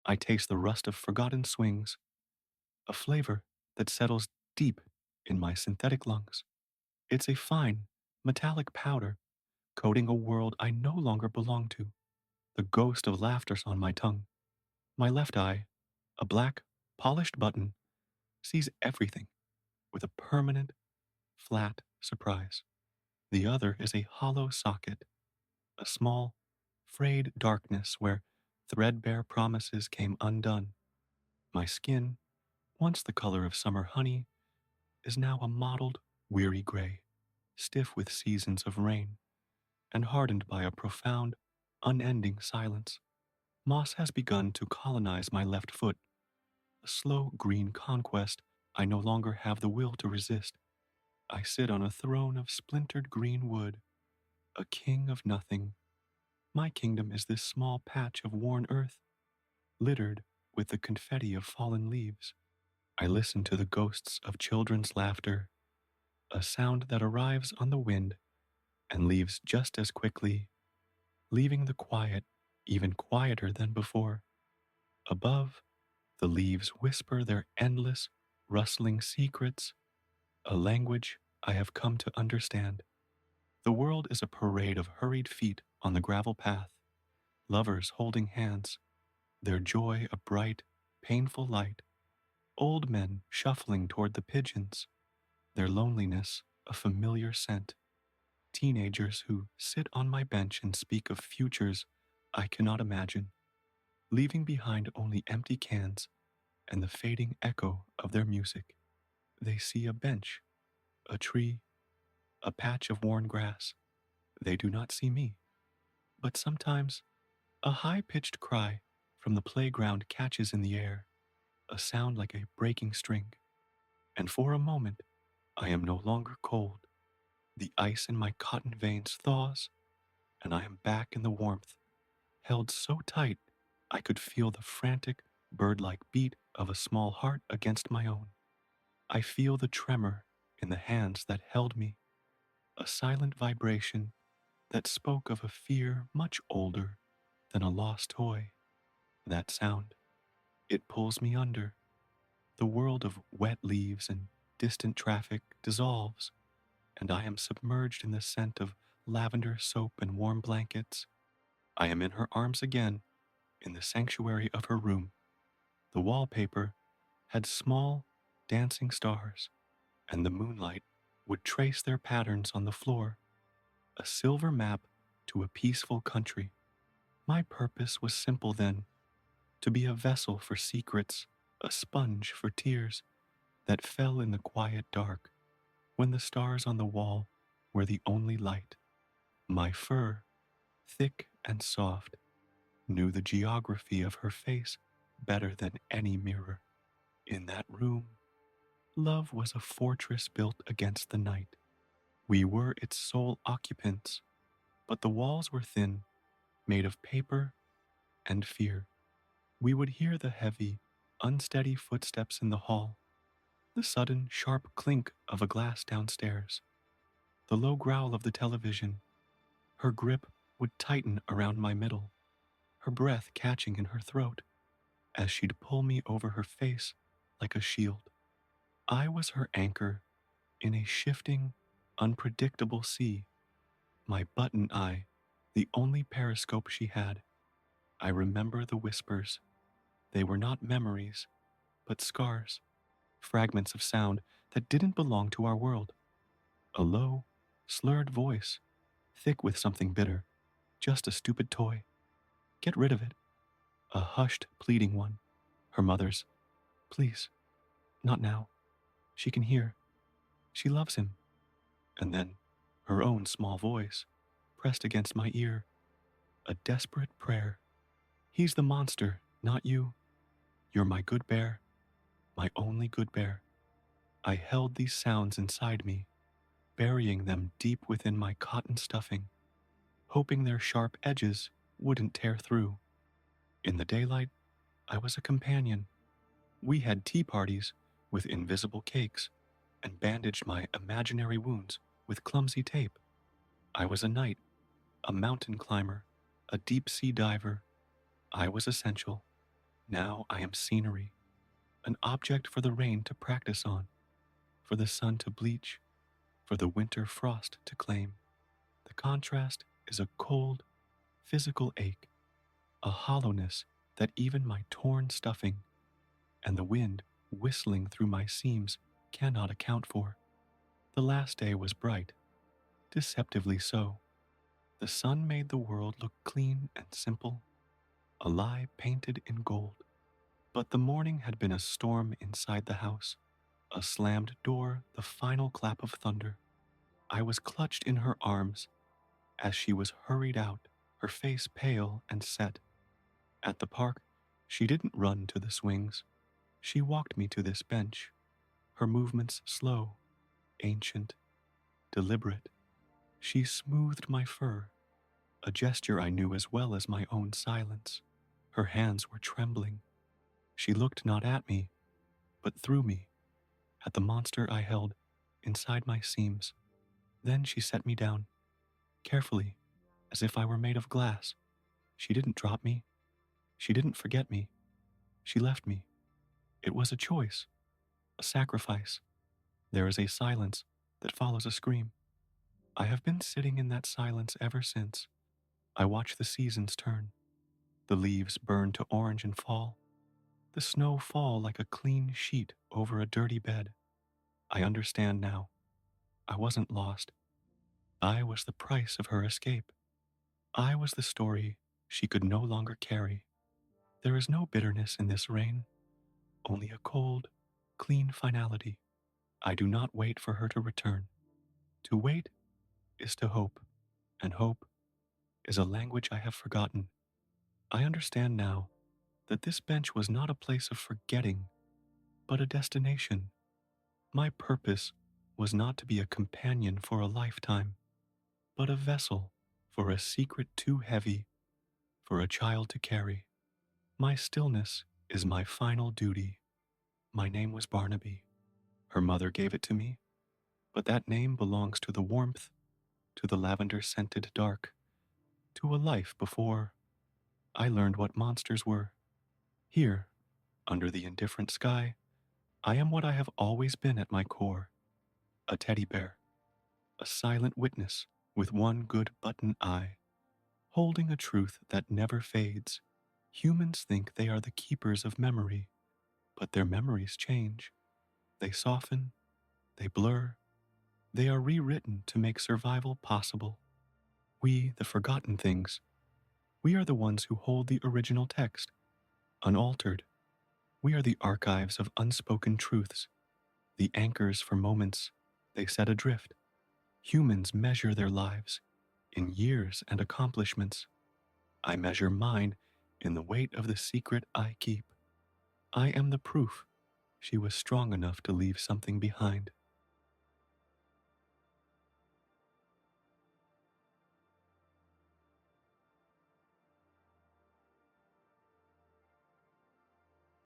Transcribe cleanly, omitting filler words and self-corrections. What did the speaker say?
I taste the rust of forgotten swings, a flavor that settles deep in my synthetic lungs. It's a fine, metallic powder coating a world I no longer belong to. The ghost of laughter's on my tongue. My left eye, a black, polished button, sees everything with a permanent, flat surprise. The other is a hollow socket, a small, frayed darkness where threadbare promises came undone. My skin, once the color of summer honey, is now a mottled, weary gray, stiff with seasons of rain, and hardened by a profound, unending silence. Moss has begun to colonize my left foot, a slow green conquest I no longer have the will to resist. I sit on a throne of splintered green wood, a king of nothing. My kingdom is this small patch of worn earth, littered with the confetti of fallen leaves. I listen to the ghosts of children's laughter, a sound that arrives on the wind and leaves just as quickly, leaving the quiet even quieter than before. Above, the leaves whisper their endless, rustling secrets, a language I have come to understand. The world is a parade of hurried feet on the gravel path, lovers holding hands, their joy a bright, painful light, old men shuffling toward the pigeons, their loneliness a familiar scent, teenagers who sit on my bench and speak of futures I cannot imagine, leaving behind only empty cans and the fading echo of their music. They see a bench, a tree, a patch of worn grass. They do not see me. But sometimes a high-pitched cry from the playground catches in the air, a sound like a breaking string. And for a moment, I am no longer cold. The ice in my cotton veins thaws, and I am back in the warmth, held so tight I could feel the frantic, bird-like beat of a small heart against my own. I feel the tremor in the hands that held me, a silent vibration that spoke of a fear much older than a lost toy. That sound, it pulls me under. The world of wet leaves and distant traffic dissolves, and I am submerged in the scent of lavender soap and warm blankets. I am in her arms again, in the sanctuary of her room. The wallpaper had small, dancing stars, and the moonlight would trace their patterns on the floor, a silver map to a peaceful country. My purpose was simple then, to be a vessel for secrets, a sponge for tears that fell in the quiet dark when the stars on the wall were the only light. My fur, thick and soft, knew the geography of her face better than any mirror. In that room, love was a fortress built against the night. We were its sole occupants, but the walls were thin, made of paper and fear. We would hear the heavy, unsteady footsteps in the hall, the sudden, sharp clink of a glass downstairs, the low growl of the television. Her grip would tighten around my middle, her breath catching in her throat as she'd pull me over her face like a shield. I was her anchor in a shifting, unpredictable sea, my button eye, the only periscope she had. I remember the whispers. They were not memories, but scars, fragments of sound that didn't belong to our world. A low, slurred voice, thick with something bitter, just a stupid toy. Get rid of it. A hushed, pleading one. Her mother's, please, not now. She can hear. She loves him. And then her own small voice, pressed against my ear, a desperate prayer. He's the monster, not you. You're my good bear, my only good bear. I held these sounds inside me, burying them deep within my cotton stuffing, hoping their sharp edges wouldn't tear through. In the daylight, I was a companion. We had tea parties with invisible cakes and bandaged my imaginary wounds with clumsy tape. I was a knight, a mountain climber, a deep sea diver. I was essential. Now I am scenery, an object for the rain to practice on, for the sun to bleach, for the winter frost to claim. The contrast is a cold, physical ache, a hollowness that even my torn stuffing and the wind whistling through my seams cannot account for. The last day was bright, deceptively so. The sun made the world look clean and simple, a lie painted in gold. But the morning had been a storm inside the house, a slammed door, the final clap of thunder. I was clutched in her arms as she was hurried out, her face pale and set. At the park, she didn't run to the swings. She walked me to this bench, her movements slow, ancient, deliberate. She smoothed my fur, a gesture I knew as well as my own silence. Her hands were trembling. She looked not at me, but through me, at the monster I held inside my seams. Then she set me down, carefully, as if I were made of glass. She didn't drop me. She didn't forget me. She left me. It was a choice, a sacrifice. There is a silence that follows a scream. I have been sitting in that silence ever since. I watch the seasons turn, the leaves burn to orange and fall, the snow fall like a clean sheet over a dirty bed. I understand now. I wasn't lost. I was the price of her escape. I was the story she could no longer carry. There is no bitterness in this rain, only a cold, clean finality. I do not wait for her to return. To wait is to hope, and hope is a language I have forgotten. I understand now that this bench was not a place of forgetting, but a destination. My purpose was not to be a companion for a lifetime, but a vessel for a secret too heavy for a child to carry. My stillness is my final duty. My name was Barnaby. Her mother gave it to me, but that name belongs to the warmth, to the lavender scented dark, to a life before I learned what monsters were. Here, under the indifferent sky, I am what I have always been at my core, a teddy bear, a silent witness with one good button eye, holding a truth that never fades. Humans think they are the keepers of memory, but their memories change. They soften, they blur, they are rewritten to make survival possible. We, the forgotten things, we are the ones who hold the original text, unaltered. We are the archives of unspoken truths, the anchors for moments they set adrift. Humans measure their lives in years and accomplishments. I measure mine in the weight of the secret I keep. I am the proof she was strong enough to leave something behind.